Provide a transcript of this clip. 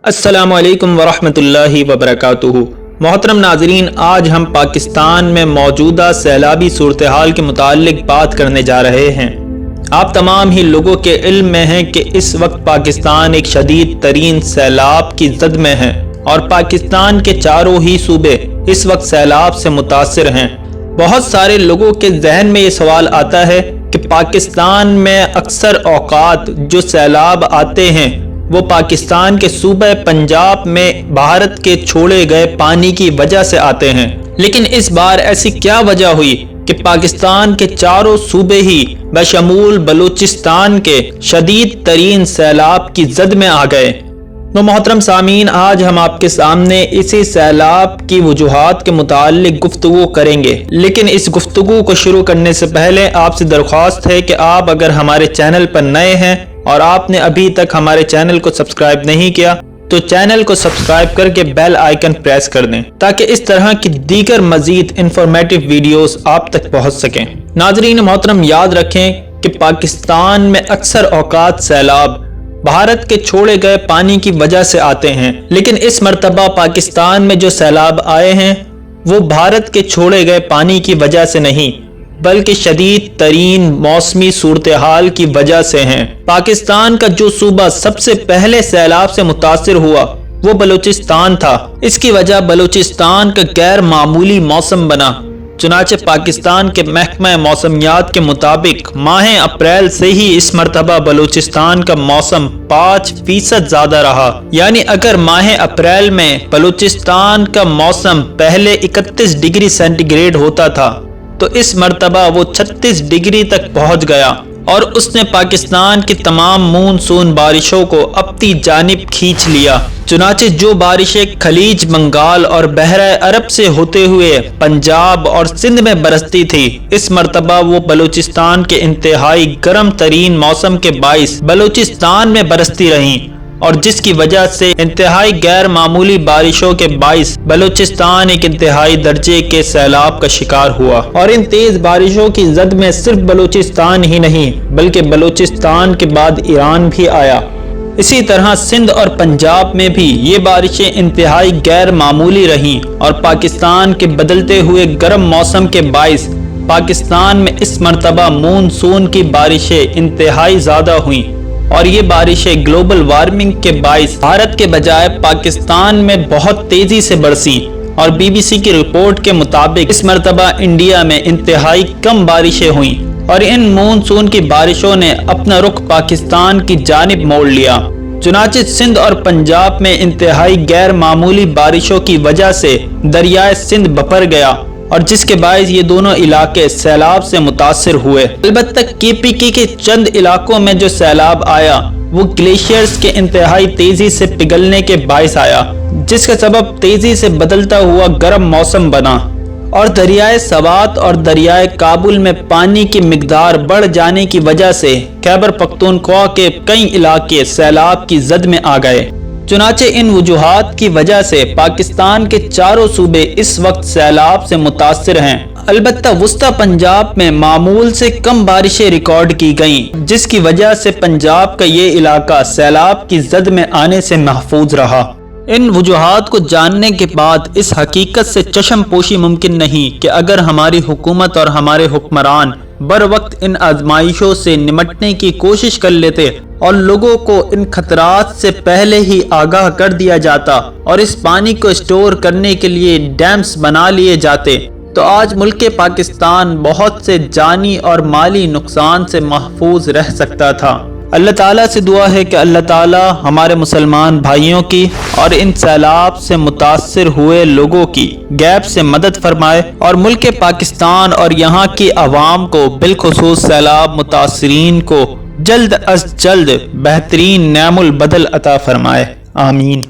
अस्सलामु अलैकुम वरहमतुल्लाहि वबरकातुहू। मोहतरम नाजरीन, आज हम पाकिस्तान में मौजूदा सैलाबी सूरत हाल के मुतालिक बात करने जा रहे हैं। आप तमाम ही लोगों के इल्म में है कि इस वक्त पाकिस्तान एक शदीद तरीन सैलाब की जद में है और पाकिस्तान के चारों ही सूबे इस वक्त सैलाब से मुतासिर हैं। बहुत सारे लोगों के जहन में ये सवाल आता है कि पाकिस्तान में अक्सर औकात जो सैलाब आते हैं वो पाकिस्तान के सूबे पंजाब में भारत के छोड़े गए पानी की वजह से आते हैं, लेकिन इस बार ऐसी क्या वजह हुई कि पाकिस्तान के चारों सूबे ही बशमूल बलूचिस्तान के शदीद तरीन सैलाब की जद में आ गए। तो मोहतरम सामीन, आज हम आपके सामने इसी सैलाब की वजूहात के मुताल्लिक गुफ्तगू करेंगे, लेकिन इस गुफ्तगू को शुरू करने से पहले आपसे दरख्वास्त है कि आप अगर हमारे चैनल पर नए हैं और आपने अभी तक हमारे चैनल को सब्सक्राइब नहीं किया तो चैनल को सब्सक्राइब करके बेल आइकन प्रेस कर दें ताकि इस तरह की दीगर मजीद इंफॉर्मेटिव वीडियोस आप तक पहुंच सकें। नाजरीन मोहतरम, याद रखें कि पाकिस्तान में अक्सर औकात सैलाब भारत के छोड़े गए पानी की वजह से आते हैं, लेकिन इस मर्तबा पाकिस्तान में जो सैलाब आए हैं वो भारत के छोड़े गए पानी की वजह से नहीं बल्कि शदीद तरीन मौसमी सूरत हाल की वजह से हैं। पाकिस्तान का जो सूबा सबसे पहले सैलाब से मुतासिर हुआ वो बलूचिस्तान था। इसकी वजह बलूचिस्तान का गैर मामूली मौसम बना। चुनाचे पाकिस्तान के महकमा मौसमियात के मुताबिक माह अप्रैल से ही इस मरतबा बलूचिस्तान का मौसम 5% ज्यादा रहा। यानी अगर माह अप्रैल में बलूचिस्तान का मौसम पहले 31 डिग्री सेंटीग्रेड होता था तो इस मर्तबा वो 36 डिग्री तक पहुंच गया और उसने पाकिस्तान की तमाम मूनसून बारिशों को अपनी जानिब खींच लिया। चुनाचे जो बारिशें खलीज बंगाल और बहरा अरब से होते हुए पंजाब और सिंध में बरसती थी, इस मर्तबा वो बलूचिस्तान के इंतहाई गर्म तरीन मौसम के बाइस बलूचिस्तान में बरसती रहीं और जिसकी वजह से इंतहाई गैर मामूली बारिशों के बाइस बलूचिस्तान एक इंतहाई दर्जे के सैलाब का शिकार हुआ। और इन तेज बारिशों की जद में सिर्फ बलूचिस्तान ही नहीं बल्कि बलूचिस्तान के बाद ईरान भी आया। इसी तरह सिंध और पंजाब में भी ये बारिशें इंतहाई गैर मामूली रहीं और पाकिस्तान के बदलते हुए गर्म मौसम के बाइस पाकिस्तान में इस मर्तबा मूनसून की बारिशें इंतहाई ज्यादा हुई और ये बारिशें ग्लोबल वार्मिंग के बाइस भारत के बजाय पाकिस्तान में बहुत तेजी से बरसी। और बीबीसी की रिपोर्ट के मुताबिक इस मर्तबा इंडिया में इंतहाई कम बारिशें हुई और इन मानसून की बारिशों ने अपना रुख पाकिस्तान की जानिब मोड़ लिया। चुनाचे सिंध और पंजाब में इंतहाई गैर मामूली बारिशों की वजह से दरियाए सिंध बपर गया और जिसके बायस ये दोनों इलाके सैलाब से मुतासिर हुए। अलबत्ता केपीके के चंद इलाकों में जो सैलाब आया वो ग्लेशियर्स के इंतहाई तेजी से पिघलने के बायस आया, जिसका सबब तेजी से बदलता हुआ गर्म मौसम बना और दरियाए सवात और दरियाए काबुल में पानी की मिकदार बढ़ जाने की वजह से खैबर पख्तूनख्वा के कई इलाके सैलाब की जद में आ गए। चुनाचे इन वजूहात की वजह से पाकिस्तान के चारों सूबे इस वक्त सैलाब से मुतासिर हैं। अलबत्ता वुस्ता पंजाब में मामूल से कम बारिशें रिकॉर्ड की गईं, जिसकी वजह से पंजाब का ये इलाका सैलाब की जद में आने से महफूज रहा। इन वजूहात को जानने के बाद इस हकीकत से चश्म पोशी मुमकिन नहीं कि अगर हमारी हुकूमत और हमारे हुक्मरान बर वक्त इन आजमाइशों से निमटने की कोशिश कर लेते और लोगों को इन खतरात से पहले ही आगाह कर दिया जाता और इस पानी को स्टोर करने के लिए डैम्स बना लिए जाते तो आज मुल्क पाकिस्तान बहुत से जानी और माली नुकसान से महफूज रह सकता था। अल्लाह ताला से दुआ है कि अल्लाह ताला हमारे मुसलमान भाइयों की और इन सैलाब से मुतासिर हुए लोगों की गैब से मदद फरमाए और मुल्क पाकिस्तान और यहाँ की आवाम को बिलखुसूस सैलाब मुतासिरीन को जल्द अज जल्द बेहतरीन नैमुल बदल अता फरमाए। आमीन।